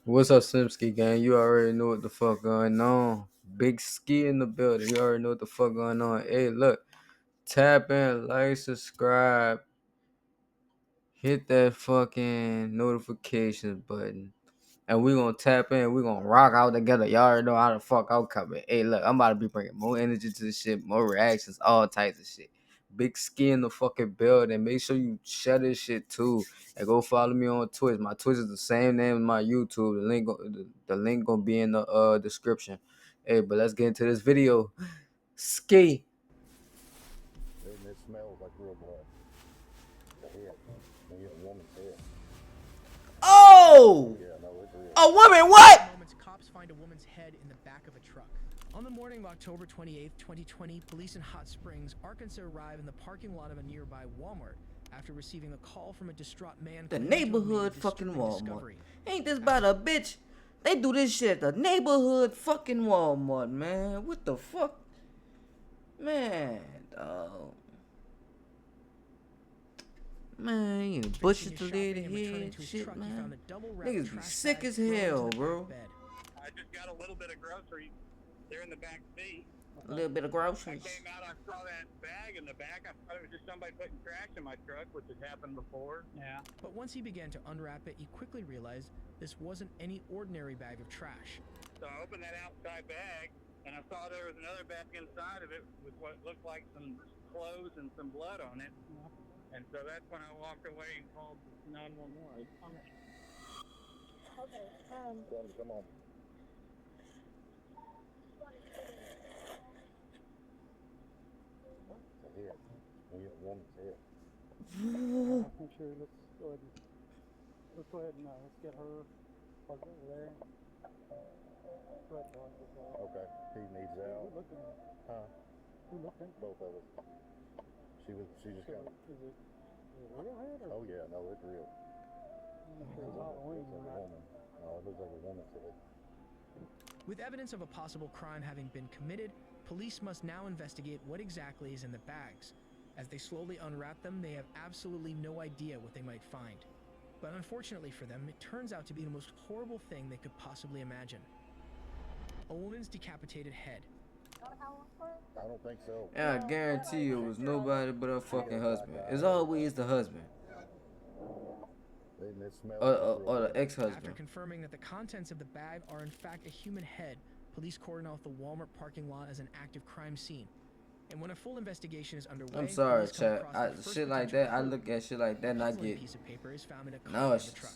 What's up, Simski gang? You already know what the fuck going on. Big Ski in the building. You already know what the fuck going on. Hey, look, tap in, like, subscribe, hit that fucking notifications button. And we gonna tap in. We gonna rock out together. Y'all already know how the fuck I'm coming. Hey, look, I'm about to be bringing more energy to this shit, more reactions, all types of shit. Big Ski in the fucking building. Make sure you share this shit too, and go follow me on Twitch. My Twitch is the same name as my YouTube. The link gonna be in the description. Hey, but let's get into this video. Ski. And it smells like real blood. The head. When you get a woman's head. Oh, Yeah, no, it's real. a woman. What? Moments, cops find a woman's head in the back of a truck. On the morning of October 28, 2020, police in Hot Springs, Arkansas arrive in the parking lot of a nearby Walmart after receiving a call from a distraught man. The claiming to have made a neighborhood fucking disturbing Walmart. discovery. Ain't this about a bitch? They do this shit at the neighborhood fucking Walmart, man. What the fuck? Man, dog. Man, you butcher Finishing to his lay the shopping and returning head to his shit, truck, he found man. a double-wrapped Niggas be trash sick bag as frozen hell, in the bro. back bed. I just got a little bit of groceries. They're in the back seat. A little bit of I groceries. came out, I saw that bag in the back. I thought it was just somebody putting trash in my truck, which has happened before. Yeah. But once he began to unwrap it, he quickly realized this wasn't any ordinary bag of trash. So I opened that outside bag, and I saw there was another bag inside of it with what looked like some clothes and some blood on it. And so that's when I walked away and called 911. Okay. Come on. The head. When you get a woman's head. I'm sure. Let's go ahead and let's get her parked over there. Go ahead, George. Let's go. Okay. He needs out. Who looking at? Huh? Who looking? Both of us. She just got. Is it a real head or? Oh yeah, no, it's real. It's Halloween, Looks like a right? woman. No, it looks like a woman's head. With evidence of a possible crime having been committed, police must now investigate what exactly is in the bags. As they slowly unwrap them, they have absolutely no idea what they might find. But unfortunately for them, it turns out to be the most horrible thing they could possibly imagine. A woman's decapitated head. I don't think so. Yeah, I guarantee you it was nobody but her fucking husband. It's always the husband. And it smells Or, like or, real or the blood. ex-husband. After confirming that the contents of the bag are in fact a human head, police cordon off the Walmart parking lot as an active crime scene. And when a full investigation is underway, I'm sorry, police come chat. across the first Shit like potential that, I clue. look at shit like that and I Puzzling get piece of paper is found in a car of nauseous. the truck.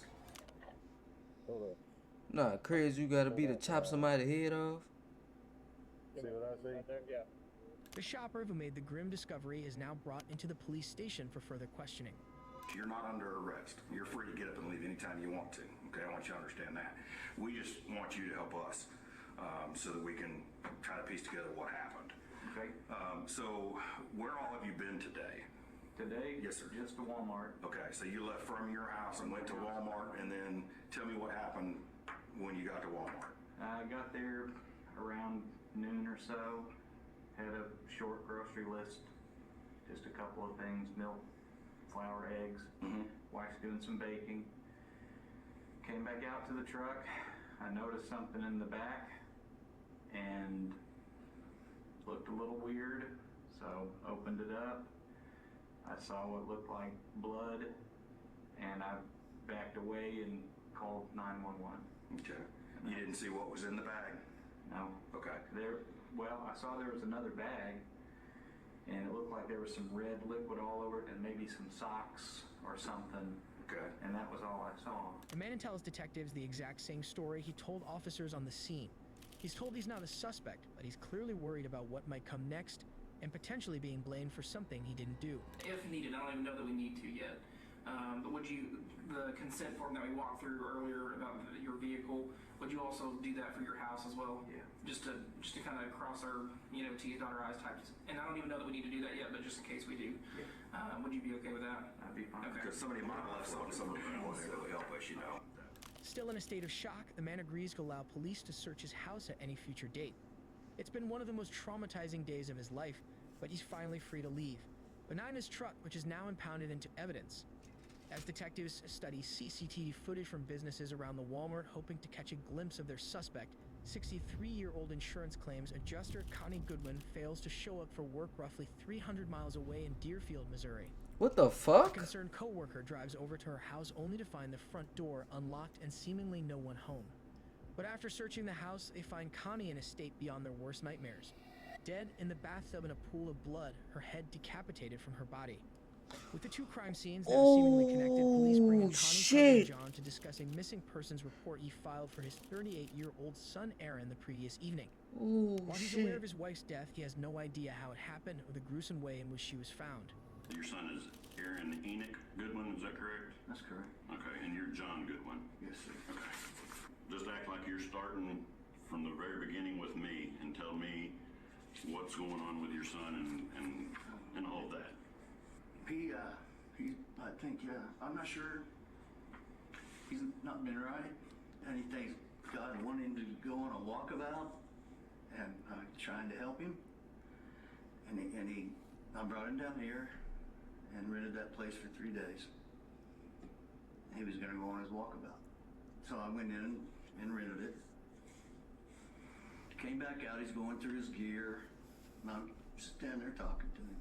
Hold up. nah crazy. You gotta be to chop somebody's head off. See what I see? Yeah. The shopper who made the grim discovery is now brought into the police station for further questioning. You're not under arrest. You're free to get up and leave anytime you want to. Okay, I want you to understand that. We just want you to help us so that we can try to piece together what happened. Okay. So, where all have you been today? Today, Yes, sir. just to Walmart. Okay, so you left from your house and went to Walmart, and then tell me what happened when you got to Walmart. I got there around noon or so. Had a short grocery list, just a couple of things: milk, flour, eggs. Mm-hmm. Wife's doing some baking. Came back out to the truck. I noticed something in the back, and looked a little weird. So opened it up. I saw what looked like blood, and I backed away and called 911. Okay. You didn't see what was in the bag? No. Okay. Well, I saw there was another bag, and it looked like there was some red liquid all over it, and maybe some socks or something, Okay. and that was all I saw. The man tells detectives the exact same story he told officers on the scene. He's told he's not a suspect, but he's clearly worried about what might come next and potentially being blamed for something he didn't do. If needed, I don't even know that we need to yet. But the consent form that we walked through earlier about your vehicle, would you also do that for your house as well? Yeah. Just to kind of cross our, T's, dot our I's types. And I don't even know that we need to do that yet, but just in case we do. Yeah. Would you be okay with that? That'd be fine. Okay. Because somebody might have left somebody who wanted to really help us, Still in a state of shock, the man agrees to allow police to search his house at any future date. It's been one of the most traumatizing days of his life, but he's finally free to leave. But not in his truck, which is now impounded into evidence. As detectives study CCTV footage from businesses around the Walmart hoping to catch a glimpse of their suspect, 63-year-old insurance claims adjuster Connie Goodwin fails to show up for work roughly 300 miles away in Deerfield, Missouri. What the A fuck? concerned co-worker drives over to her house only to find the front door unlocked and seemingly no one home. But after searching the house, they find Connie in a state beyond their worst nightmares. Dead in the bathtub in a pool of blood, her head decapitated from her body. With the two crime scenes that are seemingly connected, police bring in Connie's husband John to discuss a missing persons report he filed for his 38-year-old son Aaron the previous evening. While he's aware of his wife's death, he has no idea how it happened or the gruesome way in which she was found. Your son is Aaron Enoch Goodwin, is that correct? That's correct. Okay, and you're John Goodwin. Yes, sir. Okay. Just act like you're starting from the very beginning with me and tell me what's going on with your son and all of that. I think, I'm not sure. He's not been right, and he thinks God wanted him to go on a walkabout, and I'm trying to help him. I brought him down here and rented that place for 3 days. He was going to go on his walkabout. So I went in and rented it. Came back out, he's going through his gear, and I'm standing there talking to him.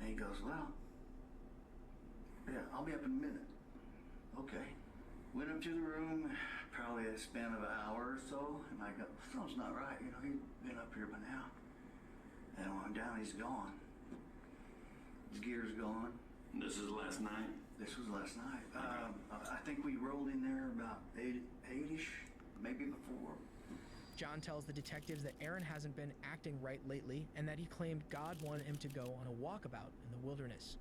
And he goes, well, yeah, I'll be up in a minute. Okay. Went up to the room, probably a span of an hour or so, and I go, something's not right. You know, he's been up here by now. And when I'm down, he's gone. His gear's gone. And this is last night? This was last night. I think we rolled in there about 8-ish, maybe before. John tells the detectives that Aaron hasn't been acting right lately and that he claimed God wanted him to go on a walkabout in the wilderness.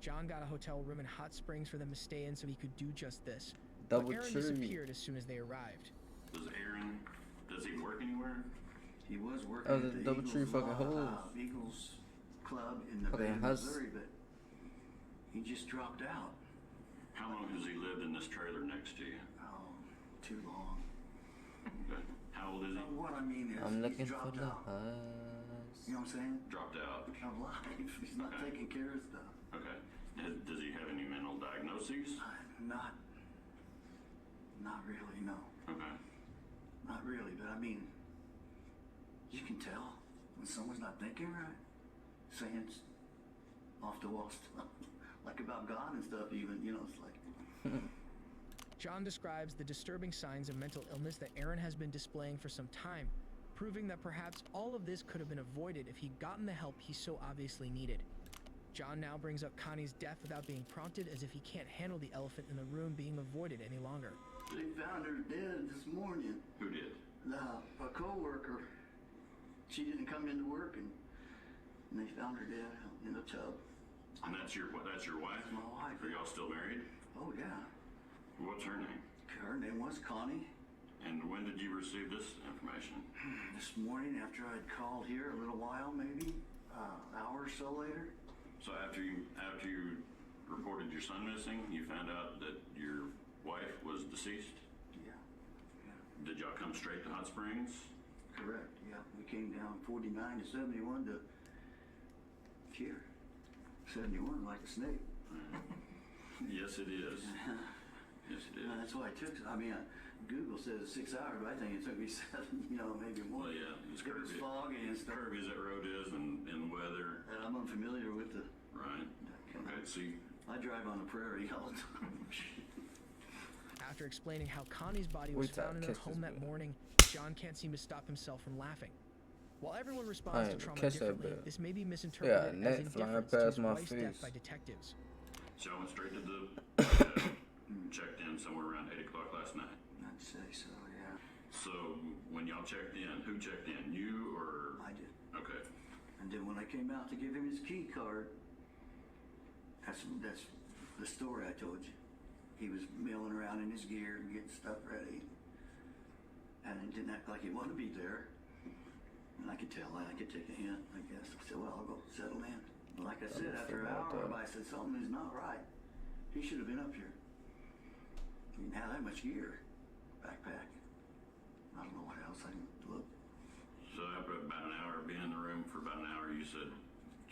John got a hotel room in Hot Springs for them to stay in so he could do just this. But Aaron disappeared as soon as they arrived. Does he work anywhere? He was working at the Eagles Club in Nevada, Missouri, but he just dropped out. How long has he lived in this trailer next to you? Oh, too long. Okay. How old is he? What I mean is, I'm looking he's dropped for out. You know what I'm saying? Dropped out. Of life. He's not taking care of stuff. Okay. Does he have any mental diagnoses? Not really, no. Okay. Not really, but I mean, you can tell when someone's not thinking right, saying off the wall stuff, like about God and stuff even, you know, it's like. John describes the disturbing signs of mental illness that Aaron has been displaying for some time, proving that perhaps all of this could have been avoided if he'd gotten the help he so obviously needed. John now brings up Connie's death without being prompted, as if he can't handle the elephant in the room being avoided any longer. They found her dead this morning. Who did? A co-worker. She didn't come into work, and they found her dead in the tub. And that's your wife? That's my wife. Are y'all still married? Oh, yeah. What's her name? Her name was Connie. And when did you receive this information? This morning, after I'd called here a little while, maybe an hour or so later. So after you reported your son missing, you found out that your wife was deceased? Yeah. Did y'all come straight to Hot Springs? Correct, yeah. We came down 49 to 71 to here. 71 like a snake. Yes, it is. Yes, it is. That's why I took, Google says 6 hours, but I think it took me 7, maybe more. Well, yeah. It was foggy and stuff. Curvy as that road is and weather. And I'm unfamiliar with the... Right. Okay, see. I drive on the prairie all the time. After explaining how Connie's body was found in her home that morning, John can't seem to stop himself from laughing. While everyone responds to trauma differently, this may be misinterpreted as indifference to his wife's death by detectives. So I went straight to the checked in somewhere around 8 o'clock last night. I'd say so, yeah. So when y'all checked in, who checked in? You or? I did. Okay. And then when I came out to give him his key card, that's the story I told you. He was milling around in his gear and getting stuff ready. And he didn't act like he wanted to be there. And I could tell that. I could take a hint, I guess. I said, well, I'll go settle in. And like I said, after an hour, I said, something is not right. He should have been up here. He didn't have that much gear. Backpack. I don't know what else I can look. So after about an hour, being in the room for about an hour, you said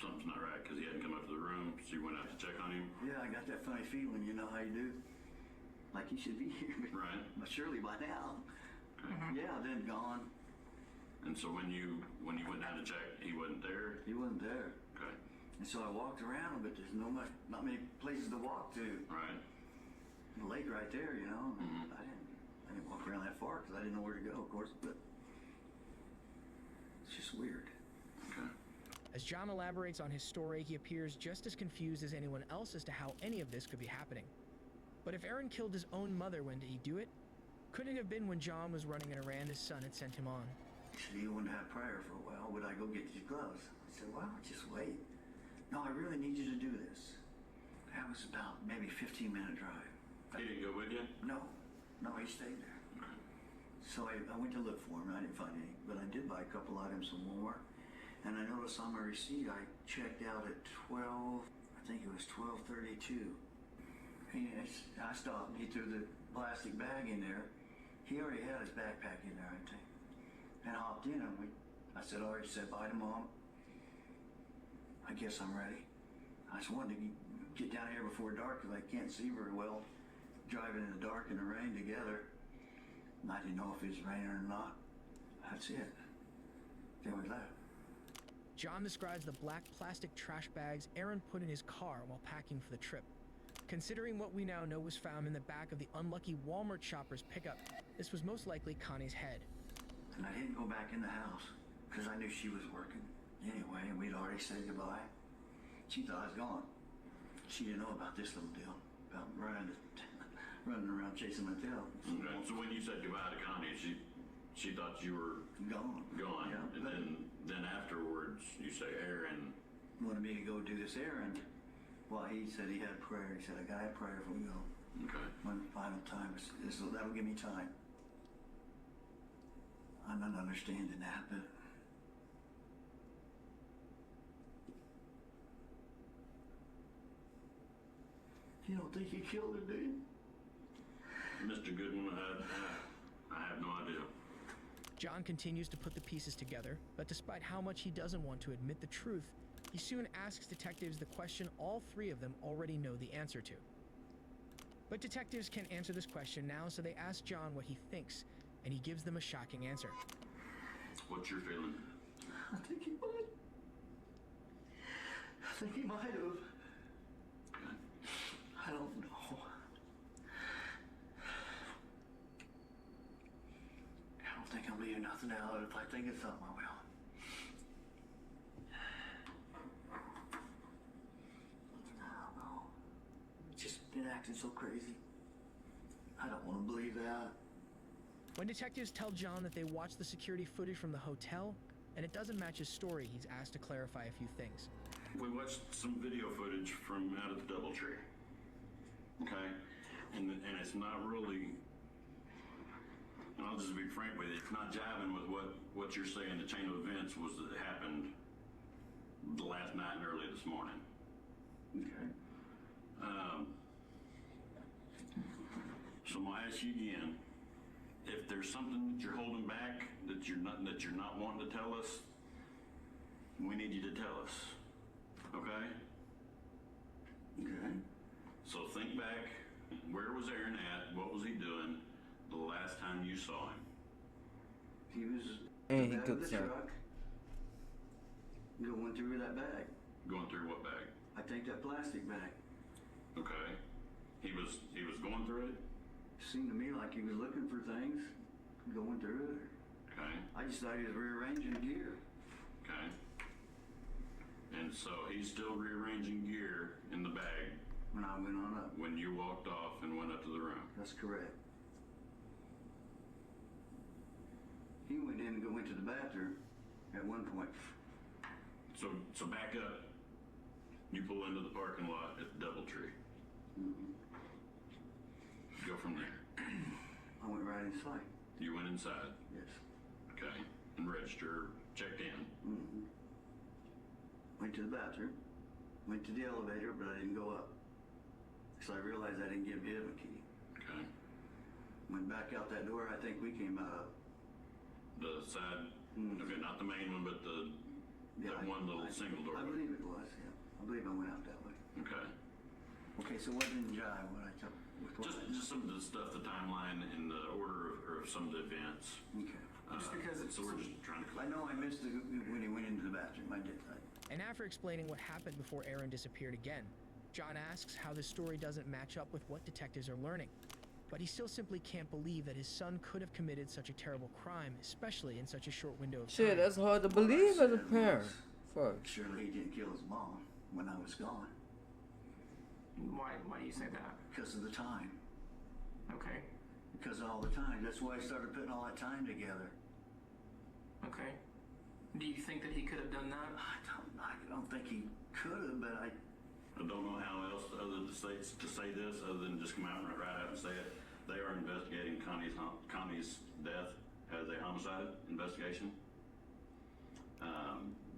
something's not right because he hadn't come up to the room, so you went out to check on him? Yeah, I got that funny feeling, you know how you do? Like he should be here. Right. But surely by now. Okay. Yeah, then gone. And so when you went down to check, he wasn't there? He wasn't there. Okay. And so I walked around, but there's not many places to walk to. Right. The lake right there, you know. Mhm. I didn't walk around that far because I didn't know where to go, of course. But it's just weird. Okay. As John elaborates on his story, he appears just as confused as anyone else as to how any of this could be happening. But if Aaron killed his own mother, when did he do it? Couldn't it have been when John was running an errand his son had sent him on? He said he wouldn't have prayer for a while. Would I go get these gloves? I said, well, just wait. No, I really need you to do this. That was about maybe a 15-minute drive. He didn't go with you? No, he stayed there. So I went to look for him, and I didn't find any, but I did buy a couple items from Walmart. And I noticed on my receipt, I checked out at 12, I think it was 12:32. I stopped, and he threw the plastic bag in there. He already had his backpack in there, I think. And hopped in, and I said, all right, said bye to Mom. I guess I'm ready. I just wanted to get down here before dark, because I can't see very well driving in the dark and the rain together. And I didn't know if it was raining or not. That's it. Then we left. John describes the black plastic trash bags Aaron put in his car while packing for the trip. Considering what we now know was found in the back of the unlucky Walmart shopper's pickup, this was most likely Connie's head. And I didn't go back in the house, because I knew she was working. Anyway, and we'd already said goodbye. She thought I was gone. She didn't know about this little deal, about running around chasing my tail. Okay. So when you said goodbye to Connie, she thought you were Gone. gone. Yeah. And then afterwards, you say Aaron. Wanted me to go do this errand. Well, he said he had prayer. He said, I gotta have prayer before we go. Okay. One final time. That'll give me time. I'm not understanding that, but you don't think he killed her, do you? Mr. Goodwin, I have no idea. John continues to put the pieces together, but despite how much he doesn't want to admit the truth, he soon asks detectives the question all three of them already know the answer to. But detectives can't answer this question now, so they ask John what he thinks, and he gives them a shocking answer. What's your feeling? I think he might. I think he might have. Okay. I don't know. I don't think I'll leave nothing out. If I think it's something, I will. I don't know. It's just been acting so crazy. I don't want to believe that. When detectives tell John that they watched the security footage from the hotel, and it doesn't match his story, he's asked to clarify a few things. We watched some video footage from out at the DoubleTree. Okay? And it's not really, and I'll just be frank with you, it's not jiving with what you're saying the chain of events was that happened the last night and early this morning. Okay. So I'm gonna ask you again, if there's something that you're holding back that you're not wanting to tell us, we need you to tell us. Okay? Okay. So think back, where was Aaron at? What was he doing the last time you saw him? He was And in he the back took of the some. truck, going through that bag. Going through what bag? I think that plastic bag. Okay. He was going through it? Seemed to me like he was looking for things, going through it. Okay. I just thought he was rearranging gear. Okay. And so he's still rearranging gear in the bag When I went on up. when you walked off and went up to the room. That's correct. He went in and went to the bathroom at one point. So back up. You pull into the parking lot at the DoubleTree. Mm-hmm. Go from there. I went right inside. You went inside. Yes. Okay. And register, checked in. Mm-hmm. Went to the bathroom. Went to the elevator, but I didn't go up. So I realized I didn't give him a key. Okay. Went back out that door. I think we came out of. The side, Mm. okay, not the main one, but the Yeah, That one little single door. I believe it was, yeah. I believe I went out that way. Okay. Okay, so what didn't jive? What I told with what? Just some of the stuff, the timeline and the order of some of the events. Okay. Just because it's So we're just trying to. I know I missed when he went into the bathroom. I did. And after explaining what happened before Aaron disappeared again, John asks how the story doesn't match up with what detectives are learning. But he still simply can't believe that his son could have committed such a terrible crime, especially in such a short window of time. Shit, that's hard to believe as a parent. Fuck. Surely he didn't kill his mom when I was gone Why do you say that? because of the time. Okay. Because of all the time. That's why I started putting all that time together. Okay. Do you think that he could have done that? I don't think he could have, but I don't know how else other to say this other than just come out right out and say it. They are investigating Connie's death as a homicide investigation.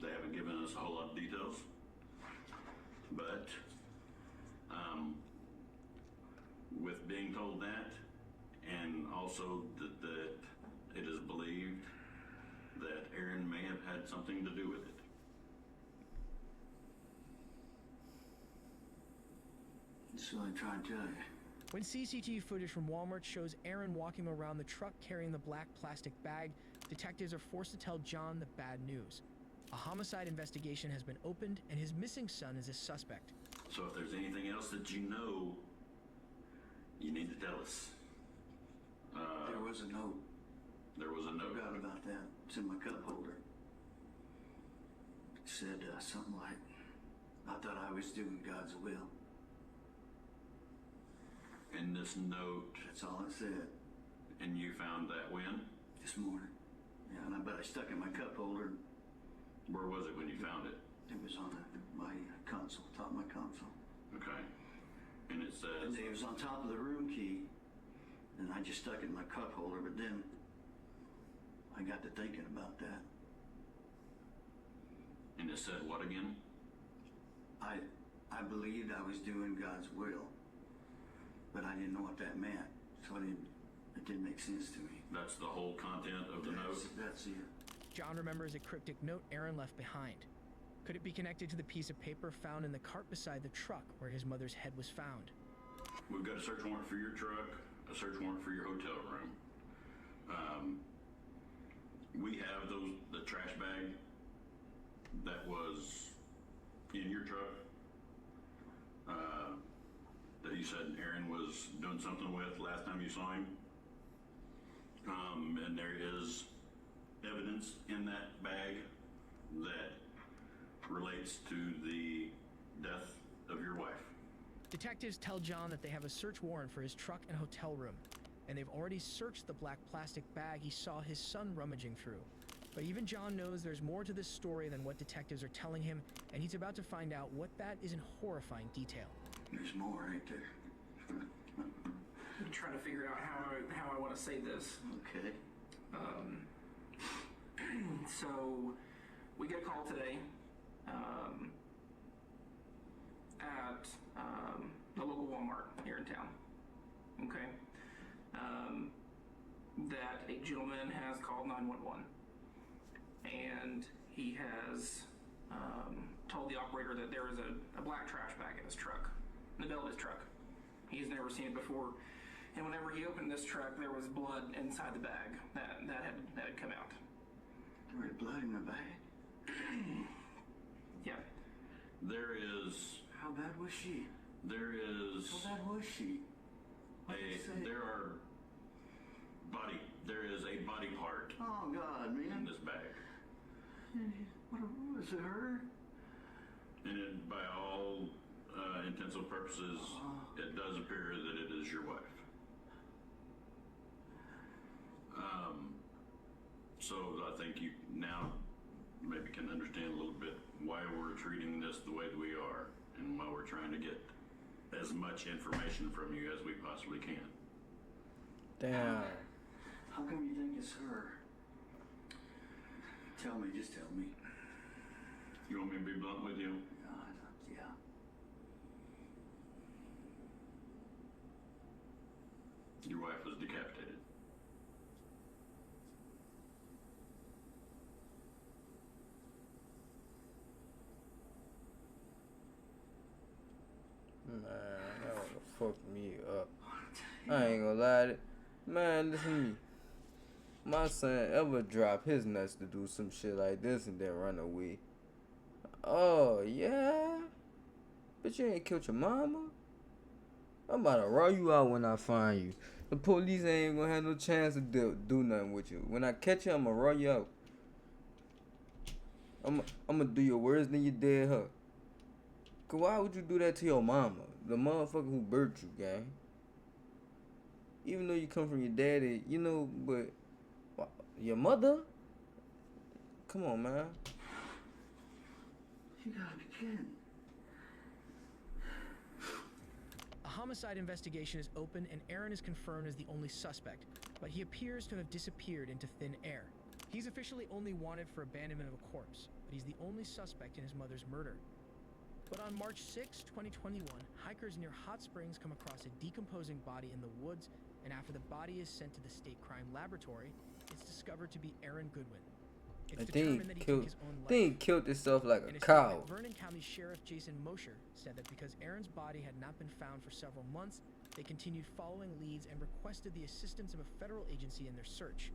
They haven't given us a whole lot of details, but with being told that, and also that it is believed that Aaron may have had something to do with it. That's what I'm trying to tell you. When CCTV footage from Walmart shows Aaron walking around the truck carrying the black plastic bag, detectives are forced to tell John the bad news. A homicide investigation has been opened, and his missing son is a suspect. So if there's anything else that you know, you need to tell us. There was a note. There was a I note. forgot about that. It's in my cup holder. It said something like, I thought I was doing God's will. In this note, That's all it said and you found that when? this morning. Yeah, but I stuck it in my cup holder. Where was it when you found it? It was on my console, top of my console. Okay. And it says, And it was on top of the room key, and I just stuck it in my cup holder, but then I got to thinking about that. and it said what again? I believed I was doing God's will, but I didn't know what that meant, so it didn't make sense to me. That's the whole content of the note? That's it. John remembers a cryptic note Aaron left behind. Could it be connected to the piece of paper found in the cart beside the truck where his mother's head was found? We've got a search warrant for your truck, a search warrant for your hotel room. We have the trash bag that was in your truck that you said Aaron was doing something with last time you saw him. And there is evidence in that bag that relates to the death of your wife. Detectives tell John that they have a search warrant for his truck and hotel room, and they've already searched the black plastic bag he saw his son rummaging through. But even John knows there's more to this story than what detectives are telling him, and he's about to find out what that is in horrifying detail. There's more, ain't there? I'm trying to figure out how I want to say this. Okay. So we get a call today at the local Walmart here in town. Okay. That a gentleman has called 911, and he has told the operator that there is a black trash bag in his truck, in the bell of his truck. He's never seen it before, and whenever he opened this truck, there was blood inside the bag that had come out. There was blood in the bag? Yeah. There is, How bad was she? there is, How bad was she? there is a body part Oh, God, in man. this bag. What was it, her? And it, by all intents and purposes, it does appear that it is your wife. So I think you now maybe can understand a little bit why we're treating this the way that we are, and why we're trying to get as much information from you as we possibly can. Damn. How come you think it's her? Tell me, just tell me. You want me to be blunt with you? Yeah. Your wife was decapitated. fucked me up. I ain't gonna lie. Man, listen to me. My son ever drop his nuts to do some shit like this and then run away. Oh, yeah? But you ain't killed your mama? I'm about to raw you out when I find you. The police ain't gonna have no chance to do nothing with you. When I catch you, I'm gonna raw you out. I'm gonna do you worse than you did her. Cause why would you do that to your mama? The motherfucker who birthed you, gang. Even though you come from your daddy, you know, but your mother? Come on, man. You gotta be kidding. A homicide investigation is open and Aaron is confirmed as the only suspect, but he appears to have disappeared into thin air. He's officially only wanted for abandonment of a corpse, but he's the only suspect in his mother's murder. But on March 6, 2021, hikers near Hot Springs come across a decomposing body in the woods, and after the body is sent to the state crime laboratory, it's discovered to be Aaron Goodwin. It's determined that he took his own life. He killed himself like In a a cow. statement, Vernon County Sheriff Jason Mosher said that because Aaron's body had not been found for several months, they continued following leads and requested the assistance of a federal agency in their search.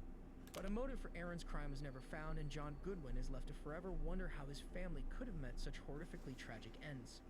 But a motive for Aaron's crime was never found, and John Goodwin is left to forever wonder how his family could have met such horrifically tragic ends.